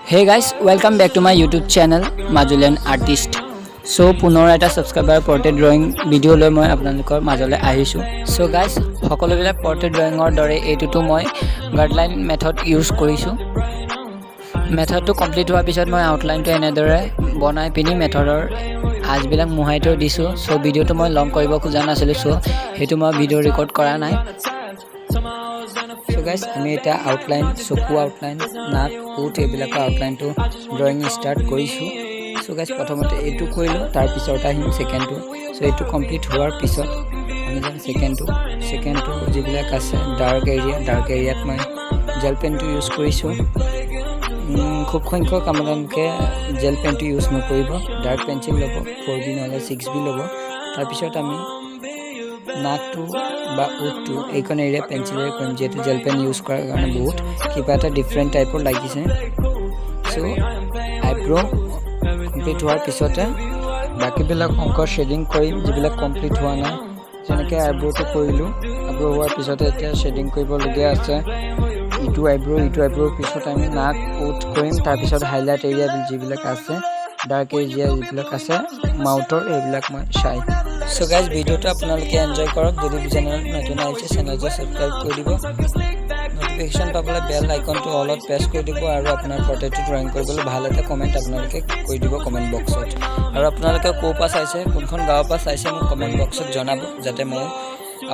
Hey guys, welcome back to my YouTube channel Majulian Artist. So পুনৰ এটা subscriber portrait drawing video লৈ মই আপোনালোকৰ মাজলৈ আহিছো. So guys, সকলোবিলাক পৰ্ট্ৰেট ড্ৰয়িঙৰ দৰে এইটোটো মই গাইডলাইন মেথড ইউজ কৰিছো. মেথডটো কমপ্লিট হোৱাৰ পিছত মই আউটলাইনটো এনেদৰে বনাই পিনি মেথডৰ আজবিলাক মুহাই থৈ দিছো. So ভিডিওটো মই লং কৰিব খোজা নাছিলো, so হেতু মই ভিডিও ৰেকৰ্ড কৰা নাই. So guys, আমি এটা আউটলাইন চকু আউটলাইন নাক উঠ এইবিলাকৰ আউটলাইনটো ড্ৰয়িং ষ্টাৰ্ট কৰিছো. So guys, প্ৰথমতে এইটো কৰিলো, তাৰ পিছত আহিম সেকেন্ডটো. So এইটো কমপ্লিট হোৱাৰ পিছত আমি যাম সেকেন্ডটো যিবিলাক আছে ডাৰ্ক এৰিয়াত মই জেল পেনটো ইউজ কৰিছো. খুব সংখ্যক আপোনালোকে জেল পেনটো ইউজ নকৰিব, ডাৰ্ক পেঞ্চিল ল'ব, 4B নহ'লে 6B ল'ব. তাৰপিছত আমি নাকটো বা উঠটো এইখন এৰিয়া পেঞ্চিলেৰে কৰিম, যিহেতু জেল পেন ইউজ কৰাৰ কাৰণে বহুত কিবা এটা ডিফাৰেণ্ট টাইপৰ লাগিছে. চ' আইব্ৰ' কমপ্লিট হোৱাৰ পিছতে বাকীবিলাক অংক শ্বেডিং কৰিম যিবিলাক কমপ্লিট হোৱা নাই. যেনেকৈ আইব্ৰ'টো কৰিলোঁ, আইব্ৰ' হোৱাৰ পিছতে এতিয়া শ্বেডিং কৰিবলগীয়া আছে. ইটো আইব্ৰ'ৰ পিছত আমি নাক উঠ কৰিম. তাৰপিছত হাইলাইট এৰিয়া যিবিলাক আছে, ডাৰ্ক এৰিয়া যিবিলাক আছে মাউথৰ, এইবিলাক মই চাই. সো গাইজ, ভিডিওটো আপোনালোকে এনজয় কৰক. যদি চেনেলত নতুন আহিছে চেনেলটো ছাবস্ক্ৰাইব কৰি দিব, নটিফিকেশ্যন পাবলৈ বেল আইকনটো অলত প্ৰেছ কৰি দিব, আৰু আপোনাৰ পৰ্ট্ৰেটটো ড্ৰয়িং কৰিবলৈ ভাল এটা কমেণ্ট আপোনালোকে কৰি দিব কমেণ্ট বক্সত. আৰু আপোনালোকে ক'ৰ পৰা চাইছে, কোনখন গাঁৱৰ পৰা চাইছে মোক কমেণ্ট বক্সত জনাব, যাতে মই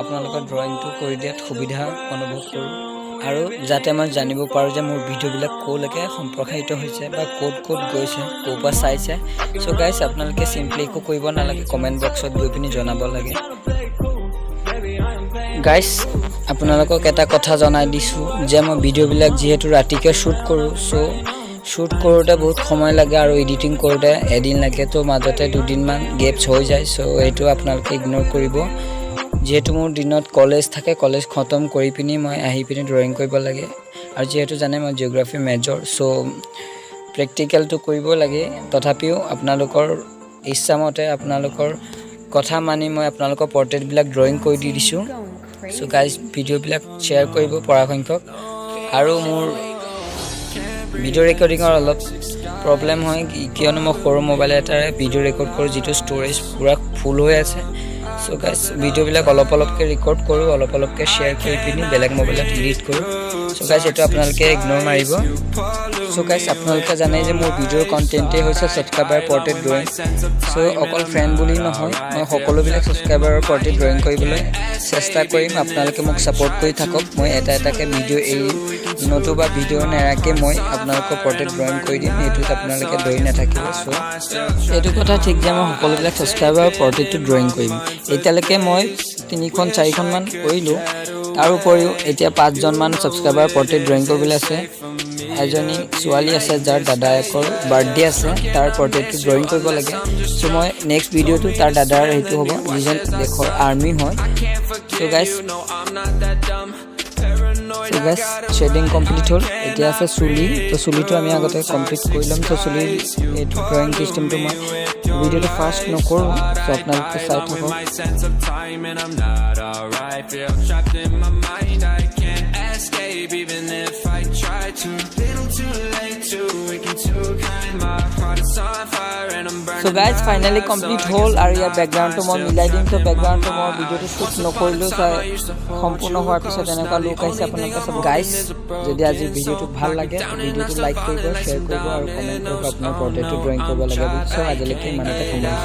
আপোনালোকৰ ড্ৰয়িংটো কৰি দিয়াত সুবিধা অনুভৱ কৰোঁ, আৰু যাতে মই জানিব পাৰোঁ যে মোৰ ভিডিঅ'বিলাক ক'লৈকে সম্প্ৰসাৰিত হৈছে বা ক'ত গৈছে, ক'ৰ পৰা চাইছে. চ' গাইজ, আপোনালোকে চিম্পলি একো কৰিব নালাগে, কমেণ্ট বক্সত গৈ পিনি জনাব লাগে. গাইজ, আপোনালোকক এটা কথা জনাই দিছোঁ যে মই ভিডিঅ'বিলাক যিহেতু ৰাতিকৈ শ্বুট কৰোঁ, চ' শ্বুট কৰোঁতে বহুত সময় লাগে আৰু এডিটিং কৰোঁতে এদিন লাগে, তো মাজতে দুদিনমান গেপছ হৈ যায়. চ' এইটো আপোনালোকে ইগন'ৰ কৰিব. যিহেতু মোৰ দিনত কলেজ থাকে, কলেজ খতম কৰি পিনি মই আহি পিনি ড্ৰয়িং কৰিব লাগে, আৰু যিহেতু জানে মই জিঅ'গ্ৰাফি মেজৰ, চ' প্ৰেক্টিকেলটো কৰিব লাগে. তথাপিও আপোনালোকৰ ইচ্ছামতে আপোনালোকৰ কথা মানি মই আপোনালোকৰ পৰ্ট্ৰেটবিলাক ড্ৰয়িং কৰি দি দিছোঁ. চ' গাইজ, ভিডিঅ'বিলাক শ্বেয়াৰ কৰিব পৰা সংখ্যক. আৰু মোৰ ভিডিঅ' ৰেকৰ্ডিঙৰ অলপ প্ৰব্লেম হয়, কিয়নো মই সৰু মোবাইল এটাৰে ভিডিঅ' ৰেকৰ্ড কৰোঁ, যিটো ষ্ট'ৰেজ পূৰা ফুল হৈ আছে. চ' গাইজ, ভিডিঅ'বিলাক অলপকৈ ৰেকৰ্ড কৰোঁ, অলপকৈ শ্বেয়াৰ কৰি পিনি বেলেগ মোবাইলত এডিট কৰোঁ. চ' গাইজ, এইটো আপোনালোকে ইগন'ৰ মাৰিব. চ' গাইজ, আপোনালোকে জানে যে মোৰ ভিডিঅ'ৰ কণ্টেণ্টেই হৈছে ছাবস্ক্ৰাইবাৰ পৰ্ট্ৰেট ড্ৰয়িং. চ' অকল ফ্ৰেণ্ড বুলি নহয়, মই সকলোবিলাক ছাবস্ক্ৰাইবাৰৰ পৰ্ট্ৰেট ড্ৰয়িং কৰিবলৈ চেষ্টা কৰিম. আপোনালোকে মোক ছাপোৰ্ট কৰি থাকক. মই এটাকৈ ভিডিঅ' এৰিম, নতুবা ভিডিঅ' নেৰাকৈ মই আপোনালোকৰ পৰ্ট্ৰেট ড্ৰয়িং কৰি দিম, এইটোত আপোনালোকে ধৰি নাথাকিব. চ' এইটো কথা ঠিক যে মই সকলোবিলাক ছাবস্ক্ৰাইবাৰৰ পৰ্ট্ৰেটটো ড্ৰয়িং কৰিম. এতিয়ালৈকে মই 3-4খনমান কৰিলোঁ. তাৰ উপৰিও এতিয়া 5জনমান ছাবস্ক্ৰাইবাৰ পৰ্ট্ৰেট ড্ৰয়িং কৰিবলৈ আছে. এজনী ছোৱালী আছে যাৰ দাদায়েকৰ বাৰ্থডে আছে, তাৰ পৰ্ট্ৰেটটো ড্ৰয়িং কৰিব লাগে. চ' মই নেক্সট ভিডিঅ'টো তাৰ দাদাৰ সেইটো হ'ব, যিজন দেশৰ আৰ্মি হয়. চ' গাইজ, শ্বেডিং কমপ্লিট হ'ল. এতিয়া আছে চুলি. তো চুলিটো আমি আগতে কমপ্লিট কৰি ল'ম. চ' চুলিৰ এইটো ড্ৰয়িং চিষ্টেমটো মই ভিডিঅ'টো ফাষ্ট নকৰোঁ, চ' আপোনালোকে চাই থাকক. So guys, finally complete হ'ল, আৰু ইয়াৰ বেকগ্ৰাউণ্ডটো মই মিলাই দিম. তো বেকগ্ৰাউণ্ডটো মই ভিডিঅ'টো শ্বুট নকৰিলোঁ, সম্পূৰ্ণ হোৱাৰ পিছত এনেকুৱা লুক আহিছে আপোনালোকে চাব. গাইজ, যদি আজি ভিডিঅ'টো ভাল লাগে, ভিডিঅ'টো লাইক কৰিব, শ্বেয়াৰ কৰিব, আৰু কমেণ্ট কৰিব আপোনাৰ পৰ্ট্ৰেটটো ড্ৰয়িং কৰিব লাগে বুলি. চ' আজিলৈকে ইমানতে সামৰিছোঁ.